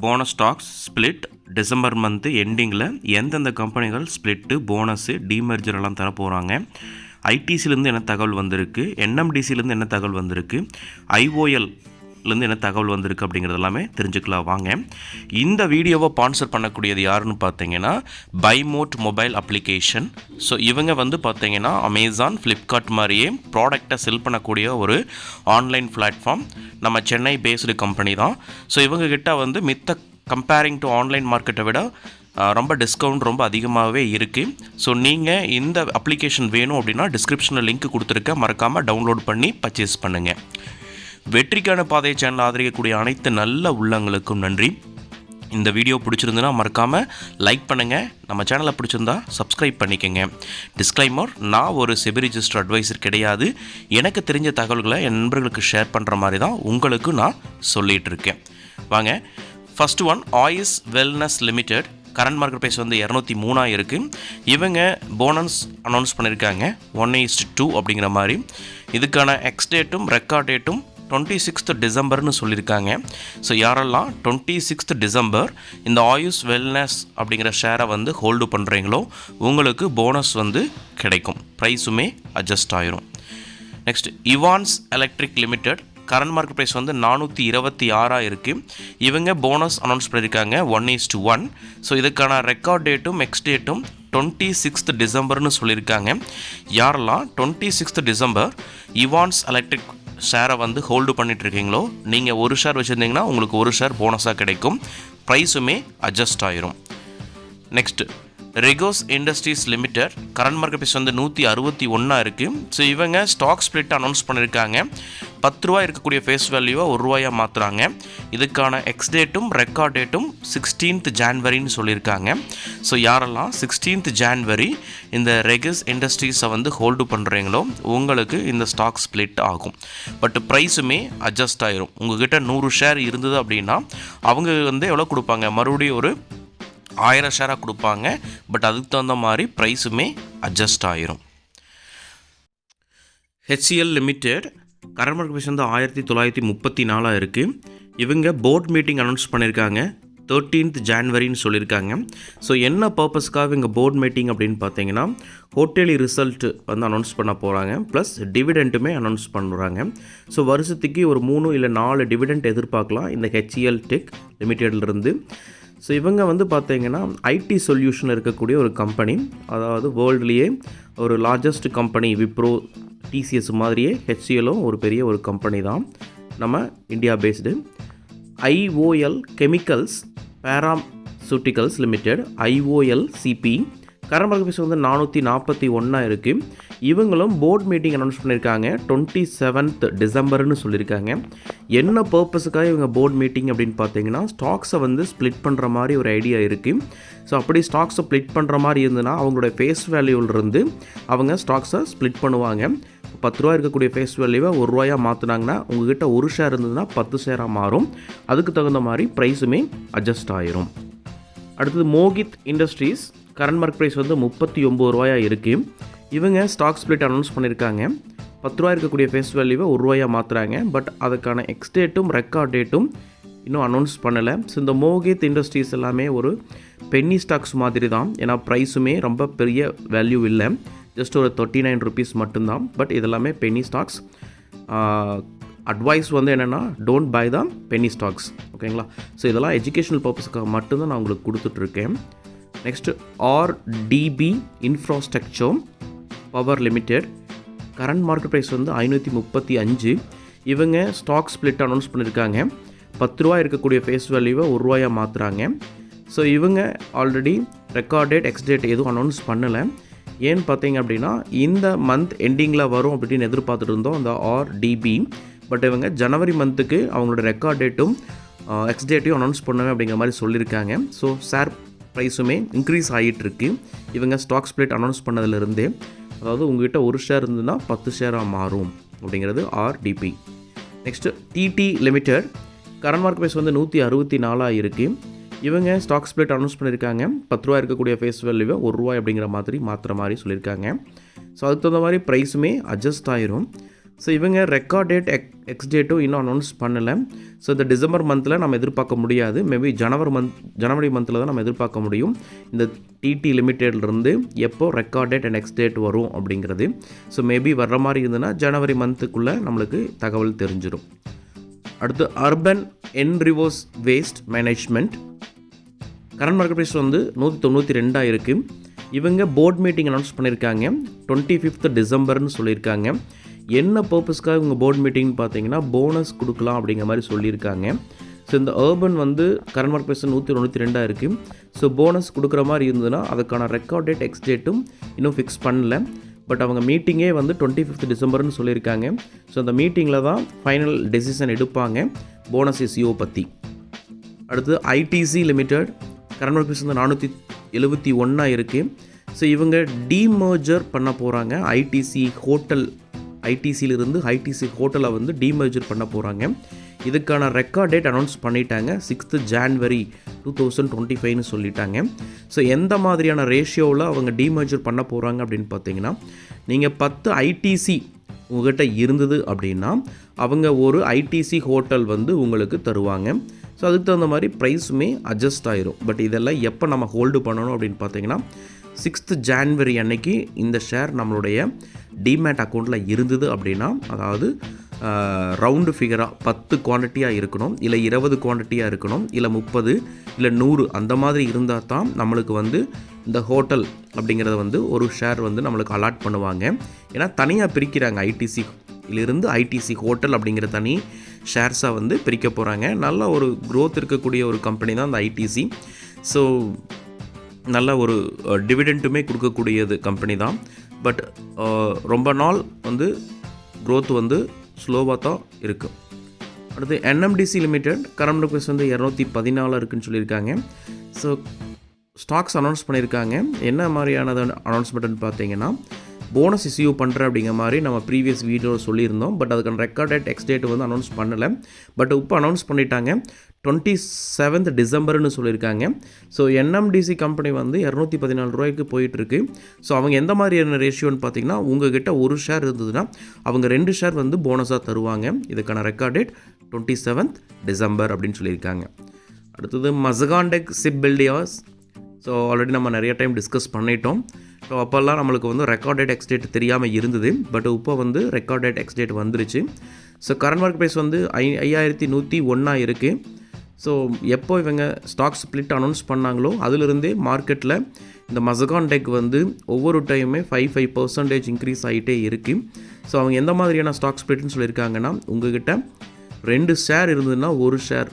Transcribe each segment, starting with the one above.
Bonus stocks split December month எண்டிங்கில் எந்தெந்த கம்பெனிகள் ஸ்பிளிட்டு போனஸு டீமர்ஜர் எல்லாம் தர போகிறாங்க, ஐடிசிலேருந்து என்ன தகவல் வந்திருக்கு, என்எம்டிசிலேருந்து என்ன தகவல் வந்திருக்கு, ஐஓஎல்லேருந்து என்ன தகவல் வந்திருக்கு அப்படிங்கிறது எல்லாமே தெரிஞ்சுக்கலாம் வாங்க. இந்த வீடியோவை ஸ்பான்சர் பண்ணக்கூடியது யாருன்னு பார்த்தீங்கன்னா பைமோட் மொபைல் அப்ளிகேஷன். ஸோ இவங்க பார்த்தீங்கன்னா அமேசான், ஃப்ளிப்கார்ட் மாதிரியே ப்ராடக்டை செல் பண்ணக்கூடிய ஒரு ஆன்லைன் பிளாட்ஃபார்ம். நம்ம சென்னை பேஸ்டு கம்பெனி தான். ஸோ இவங்ககிட்ட மித்த கம்பேரிங் டு ஆன்லைன் மார்க்கெட்டை விட ரொம்ப டிஸ்கவுண்ட் ரொம்ப அதிகமாகவே இருக்குது. ஸோ நீங்கள் இந்த அப்ளிகேஷன் வேணும் அப்படின்னா டிஸ்கிரிப்ஷனில் லிங்க் கொடுத்துருக்கேன், மறக்காமல் டவுன்லோட் பண்ணி பர்ச்சேஸ் பண்ணுங்கள். வெற்றிக்கான பாதை சேனல் ஆதரிக்கக்கூடிய அனைத்து நல்ல உள்ளங்களுக்கும் நன்றி. இந்த வீடியோ பிடிச்சிருந்துன்னா மறக்காமல் லைக் பண்ணுங்கள், நம்ம சேனலை பிடிச்சிருந்தா சப்ஸ்கிரைப் பண்ணிக்கோங்க. டிஸ்க்ளைமர், நான் ஒரு செபி ரிஜிஸ்டர் அட்வைசர் கிடையாது. எனக்கு தெரிஞ்ச தகவல்களை என் நண்பர்களுக்கு ஷேர் பண்ணுற மாதிரி தான் உங்களுக்கு நான் சொல்லிகிட்டு இருக்கேன். வாங்க, first one Ayush wellness limited. Current market price 203 இருக்குது. இவங்க போனஸ் அனௌன்ஸ் பண்ணியிருக்காங்க 1:2 அப்படிங்கிற மாதிரி. இதுக்கான எக்ஸ்டேட்டும் ரெக்கார்ட் டேட்டும் 26th டிசம்பர்னு சொல்லியிருக்காங்க. ஸோ யாரெல்லாம் 26th டிசம்பர் இந்த ஆயுஸ் வெல்னஸ் அப்படிங்கிற ஷேரை ஹோல்டு பண்ணுறீங்களோ உங்களுக்கு போனஸ் கிடைக்கும், ப்ரைஸுமே அட்ஜஸ்ட் ஆயிரும். Next Evans electric limited. Current market price 426 இருக்குது. இவங்க போனஸ் அனௌன்ஸ் பண்ணியிருக்காங்க 1:1. ஸோ இதுக்கான ரெக்கார்ட் டேட்டும் எக்ஸ்டேட்டும் 26th டிசம்பர்னு சொல்லியிருக்காங்க. யாரெல்லாம் 26th டிசம்பர் இவான்ஸ் எலக்ட்ரிக் ஷேரை ஹோல்டு பண்ணிகிட்ருக்கீங்களோ நீங்கள் ஒரு ஷேர் வச்சுருந்தீங்கன்னா உங்களுக்கு ஒரு ஷேர் போனஸாக கிடைக்கும், ப்ரைஸுமே அட்ஜஸ்ட் ஆயிரும். நெக்ஸ்ட் ரெகோஸ் industries limited. Current market price 161 இருக்குது. ஸோ இவங்க ஸ்டாக் ஸ்பிளிட் அனௌன்ஸ் பண்ணியிருக்காங்க. 10 ரூபா இருக்கக்கூடிய ஃபேஸ் வேல்யூவை 1 ரூபாயாக மாற்றுறாங்க. இதுக்கான எக்ஸ்டேட்டும் ரெக்கார்ட் டேட்டும் 16th ஜான்வரின்னு சொல்லியிருக்காங்க. ஸோ யாரெல்லாம் 16th ஜான்வரி இந்த ரெகஸ் இண்டஸ்ட்ரீஸை ஹோல்டு பண்ணுறீங்களோ உங்களுக்கு இந்த ஸ்டாக் ஸ்பிளிட் ஆகும், பட் ப்ரைஸுமே அட்ஜஸ்ட் ஆயிரும். உங்கள்கிட்ட 100 ஷேர் இருந்தது அப்படின்னா அவங்க எவ்வளோ கொடுப்பாங்க, மறுபடியும் ஒரு 1000 ஷேராக கொடுப்பாங்க, பட் அதுக்கு தகுந்த மாதிரி ப்ரைஸுமே அட்ஜஸ்ட் ஆயிரும். HCL limited. Current market price 1934 இருக்குது. இவங்க போர்ட் மீட்டிங் அனௌன்ஸ் பண்ணியிருக்காங்க 13th ஜான்வரின்னு சொல்லியிருக்காங்க. ஸோ என்ன பர்பஸ்க்காக இவங்க போர்ட் மீட்டிங் அப்படின்னு பார்த்தீங்கன்னா ஹோட்டலி ரிசல்ட் அனௌன்ஸ் பண்ண போகிறாங்க, ப்ளஸ் டிவிடெண்ட்டுமே அனௌன்ஸ் பண்ணுறாங்க. ஸோ வருஷத்துக்கு ஒரு 3 இல்லை 4 டிவிடெண்ட் எதிர்பார்க்கலாம் இந்த ஹெச்சிஎல் டெக் லிமிடெட்லேருந்து. ஸோ இவங்க பார்த்தீங்கன்னா ஐடி சொல்யூஷன் இருக்கக்கூடிய ஒரு கம்பெனி, அதாவது வேர்ல்ட்லேயே ஒரு லார்ஜஸ்ட் கம்பெனி. விப்ரோ, டிசிஎஸ் மாதிரியே ஹெச்சிஎலும் ஒரு பெரிய ஒரு கம்பெனி தான், நம்ம India based. IOL chemicals pharmaceuticals limited, IOLCP. Current market price 441 இருக்குது. இவங்களும் போர்ட் மீட்டிங் அனௌன்ஸ் பண்ணியிருக்காங்க 27th டிசம்பர்னு சொல்லியிருக்காங்க. என்ன பர்பஸுக்காக இவங்க போர்ட் மீட்டிங் அப்படின்னு பார்த்தீங்கன்னா ஸ்டாக்ஸை ஸ்ப்ளிட் பண்ணுற மாதிரி ஒரு ஐடியா இருக்குது. ஸோ அப்படி ஸ்டாக்ஸை ஸ்ப்ளிட் பண்ணுற மாதிரி இருந்ததுன்னா அவங்களோட ஃபேஸ் வேல்யூவிலிருந்து அவங்க ஸ்டாக்ஸை ஸ்ப்ளிட் பண்ணுவாங்க. 10 ரூபா இருக்கக்கூடிய ஃபேஸ் வேல்யூவை 1 ரூபாயாக மாற்றினாங்கன்னா உங்கள்கிட்ட ஒரு ஷேர் இருந்ததுன்னா 10 ஷேராக மாறும். அதுக்கு தகுந்த மாதிரி ப்ரைஸுமே அட்ஜஸ்ட் ஆயிரும். அடுத்தது Mohit industries. Current market price 39 ரூபாயாக இருக்குது. இவங்க ஸ்டாக் ஸ்பிளிட் அனௌன்ஸ் பண்ணியிருக்காங்க. 10 ரூபா இருக்கக்கூடிய ஃபேஸ் வேல்யூவை 1 ரூபாயாக மாற்றுறாங்க, பட் அதுக்கான எக்ஸ்டேட்டும் ரெக்கார்ட் டேட்டும் இன்னும் அனௌன்ஸ் பண்ணலை. ஸோ இந்த மோகித் இண்டஸ்ட்ரீஸ் எல்லாமே ஒரு பென்னி ஸ்டாக்ஸ் மாதிரி தான், ஏன்னா ப்ரைஸுமே ரொம்ப பெரிய வேல்யூ இல்லை, ஜஸ்ட் ஒரு 39 rupees மட்டும்தான். பட் இதெல்லாமே பென்னி ஸ்டாக்ஸ். அட்வைஸ் என்னென்னா don't buy the penny stocks, ஓகேங்களா. ஸோ இதெல்லாம் எஜுகேஷனல் பர்பஸ்க்காக மட்டும்தான் நான் உங்களுக்கு கொடுத்துட்ருக்கேன். Next RDB infrastructure power limited. Current market price 535. இவங்க ஸ்டாக் ஸ்பிளிட் அனௌன்ஸ் பண்ணியிருக்காங்க. 10 ரூபா இருக்கக்கூடிய ஃபேஸ் வேல்யூவை 1 ரூபாயாக மாற்றுறாங்க. ஸோ இவங்க ஆல்ரெடி ரெக்கார்ட் டேட் எக்ஸ்டேட் எதுவும் அனௌன்ஸ் பண்ணலை. ஏன்னு பார்த்தீங்க அப்படின்னா இந்த மந்த் எண்டிங்கில் வரும் அப்படின்னு எதிர்பார்த்துட்டு இருந்தோம் அந்த ஆர்டிபி. பட் இவங்க ஜனவரி மந்த்துக்கு அவங்களோட ரெக்கார்ட் டேட்டும் எக்ஸ்டேட்டையும் அனௌன்ஸ் பண்ணுவேன் அப்படிங்கிற மாதிரி சொல்லியிருக்காங்க. ஸோ ஷேர் ப்ரைஸுமே இன்க்ரீஸ் ஆகிட்டுருக்கு இவங்க ஸ்டாக் ஸ்பிளிட் அனௌன்ஸ் பண்ணதுலேருந்தே. அதாவது உங்கள்கிட்ட ஒரு ஷேர் இருந்ததுன்னா 10 ஷேராக மாறும் அப்படிங்கிறது RDB. Next TD limited. Current market price 164 இருக்குது. இவங்க ஸ்டாக் ஸ்பிளிட் அனௌன்ஸ் பண்ணியிருக்காங்க. 10 ரூபா இருக்கக்கூடிய ஃபேஸ் வேல்யூவை 1 ரூபாய் அப்படிங்கிற மாதிரி மாற்றுற மாதிரி சொல்லியிருக்காங்க. ஸோ அதுக்கு தகுந்த மாதிரி ப்ரைஸுமே அட்ஜஸ்ட் ஆயிரும். ஸோ இவங்க ரெக்கார்ட் டேட் எக்ஸ் டேட்டும் இன்னும் அனௌன்ஸ் பண்ணலை. ஸோ இந்த டிசம்பர் மந்தில் நம்ம எதிர்பார்க்க முடியாது. மேபி ஜனவரி மந்தில் தான் நம்ம எதிர்பார்க்க முடியும் இந்த டிடி லிமிடெட்லேருந்து எப்போ record date and X date வரும் அப்படிங்கிறது. ஸோ மேபி வர்ற மாதிரி இருந்ததுன்னா ஜனவரி மந்த்துக்குள்ளே நம்மளுக்கு தகவல் தெரிஞ்சிடும். அடுத்து urban enviro waste management current market price வந்து 192 இருக்குது. இவங்க போர்ட் மீட்டிங் அனௌன்ஸ் பண்ணியிருக்காங்க 25th டிசம்பர்னு சொல்லியிருக்காங்க. என்ன பர்பஸ்க்காக இவங்க போர்ட் மீட்டிங்னு பார்த்தீங்கன்னா போனஸ் கொடுக்கலாம் அப்படிங்கிற மாதிரி சொல்லியிருக்காங்க. ஸோ இந்த அர்பன் வந்து கரண்ட் மார்க்கெட் ப்ரைஸ் 192 இருக்குது. ஸோ போனஸ் கொடுக்குற மாதிரி இருந்ததுன்னா அதுக்கான ரெக்கார்ட் டேட் எக்ஸ் டேட்டும் இன்னும் ஃபிக்ஸ் பண்ணல. பட் அவங்க மீட்டிங்கே வந்து 25th டிசம்பர்னு சொல்லியிருக்காங்க. ஸோ அந்த மீட்டிங்கில் தான் ஃபைனல் டெசிஷன் எடுப்பாங்க போனஸ் இஸ்யூ பற்றி. அடுத்து ITC limited current market price வந்து 471 இருக்குது. ஸோ இவங்க டீமர்ஜர் பண்ண போகிறாங்க. ஐடிசியிலிருந்து ஐடிசி ஹோட்டலை வந்து டீமர்ஜர் பண்ண போகிறாங்க. இதுக்கான ரெக்கார்ட் டேட் அனௌன்ஸ் பண்ணிட்டாங்க 6th January 2025ன்னு சொல்லிட்டாங்க. ஸோ எந்த மாதிரியான ரேஷியோவில் அவங்க டீமர்ஜர் பண்ண போகிறாங்க அப்படின்னு பார்த்தீங்கன்னா, நீங்கள் 10 ஐடிசி உங்கள்கிட்ட இருந்தது அப்படின்னா அவங்க ஒரு ஐடிசி ஹோட்டல் வந்து உங்களுக்கு தருவாங்க. ஸோ அதுக்கு தகுந்த மாதிரி ப்ரைஸுமே அட்ஜஸ்ட் ஆயிரும். பட் இதெல்லாம் எப்போ நம்ம ஹோல்டு பண்ணணும் அப்படின்னு பார்த்தீங்கன்னா 6th January அன்னைக்கு இந்த ஷேர் நம்மளுடைய டிமேட் அக்கௌண்ட்டில் இருந்தது அப்படின்னா, அதாவது ரவுண்டு ஃபிகராக 10 குவான்டிட்டியாக இருக்கணும், இல்லை 20 குவான்டிட்டியாக இருக்கணும், இல்லை 30 இல்லை 100 அந்த மாதிரி இருந்தால் தான் நம்மளுக்கு வந்து இந்த ஹோட்டல் அப்படிங்கிறத வந்து ஒரு ஷேர் வந்து நம்மளுக்கு அலாட் பண்ணுவாங்க. ஏன்னா தனியாக பிரிக்கிறாங்க, ஐடிசியிலிருந்து ஐடிசி ஹோட்டல் அப்படிங்கிற தனி ஷேர்ஸாக வந்து பிரிக்க போகிறாங்க. நல்ல ஒரு க்ரோத் இருக்கக்கூடிய ஒரு கம்பெனி தான் இந்த ஐடிசி. ஸோ நல்ல ஒரு டிவிடெண்ட்டுமே கொடுக்கக்கூடியது கம்பெனி தான். பட் ரொம்ப நாள் வந்து க்ரோத் வந்து ஸ்லோவாக தான் இருக்குது. அடுத்து NMDC limited current market price வந்து 214 இருக்குதுன்னு சொல்லியிருக்காங்க. ஸோ ஸ்டாக்ஸ் அனௌன்ஸ் பண்ணியிருக்காங்க. என்ன மாதிரியானது அனௌன்ஸ்மெண்ட்னு பார்த்தீங்கன்னா, போனஸ் இஸ்யூ பண்ணுறேன் அப்படிங்கிற மாதிரி நம்ம ப்ரீவியஸ் வீடியோவில் சொல்லியிருந்தோம். பட் அதுக்கான ரெக்கார்ட் டேட் எக்ஸ் டேட் வந்து அனௌன்ஸ் பண்ணலை. பட் இப்போ அனௌன்ஸ் பண்ணிட்டாங்க 27th டிசம்பர்னு சொல்லியிருக்காங்க. ஸோ என்எம்டிசி கம்பெனி வந்து 214 ரூபாய்க்கு போயிட்டுருக்கு. ஸோ அவங்க எந்த மாதிரியான ரேஷியோன்னு பார்த்தீங்கன்னா, உங்ககிட்ட ஒரு ஷேர் இருந்ததுன்னா அவங்க 2 ஷேர் வந்து போனஸாக தருவாங்க. இதுக்கான ரெக்கார்ட் டேட் 27th டிசம்பர் அப்படின்னு சொல்லியிருக்காங்க. அடுத்தது Mazagon dock ship builders. So already நம்ம நிறைய டைம் டிஸ்கஸ் பண்ணிட்டோம். ஸோ அப்போல்லாம் நம்மளுக்கு வந்து ரெக்கார்ட் டேட் எக்ஸ் டேட் தெரியாமல் இருந்தது. பட் இப்போ வந்து ரெக்கார்ட் டேட் எக்ஸ் டேட் வந்துருச்சு. ஸோ கரண்ட் மார்க்கெட் ப்ரைஸ் வந்து 5101 இருக்குது. ஸோ எப்போ இவங்க ஸ்டாக் ஸ்ப்ளிட் அனௌன்ஸ் பண்ணாங்களோ அதிலிருந்தே மார்க்கெட்டில் இந்த மசகான் டெக் வந்து ஒவ்வொரு டைமுமே 5% இன்க்ரீஸ் ஆகிட்டே இருக்குது. ஸோ அவங்க எந்த மாதிரியான ஸ்டாக் ஸ்ப்ளிட்னு சொல்லியிருக்காங்கன்னா, உங்ககிட்ட 2 ஷேர் இருந்ததுன்னா ஒரு ஷேர்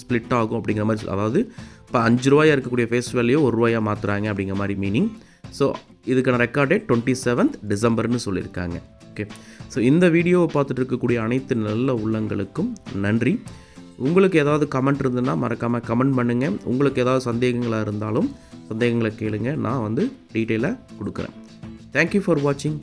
ஸ்ப்ளிட் ஆகும் அப்படிங்கிற மாதிரி. அதாவது இப்போ 5 ரூபாயாக இருக்கக்கூடிய ஃபேஸ் வேல்யூ 1 ரூபாயாக மாற்றுறாங்க அப்படிங்கிற மாதிரி மீனிங். ஸோ இதுக்கான ரெக்கார்ட் டேட் 27th டிசம்பர்னு சொல்லியிருக்காங்க. ஓகே, ஸோ இந்த வீடியோவை பார்த்துட்டு இருக்கக்கூடிய அனைத்து நல்ல உள்ளங்களுக்கும் நன்றி. உங்களுக்கு ஏதாவது கமெண்ட் இருந்ததுன்னா மறக்காமல் கமெண்ட் பண்ணுங்கள். உங்களுக்கு ஏதாவது சந்தேகங்களாக இருந்தாலும் சந்தேகங்களை கேளுங்க, நான் வந்து டீட்டெயிலாக கொடுக்குறேன். தேங்க்யூ ஃபார் வாட்சிங்.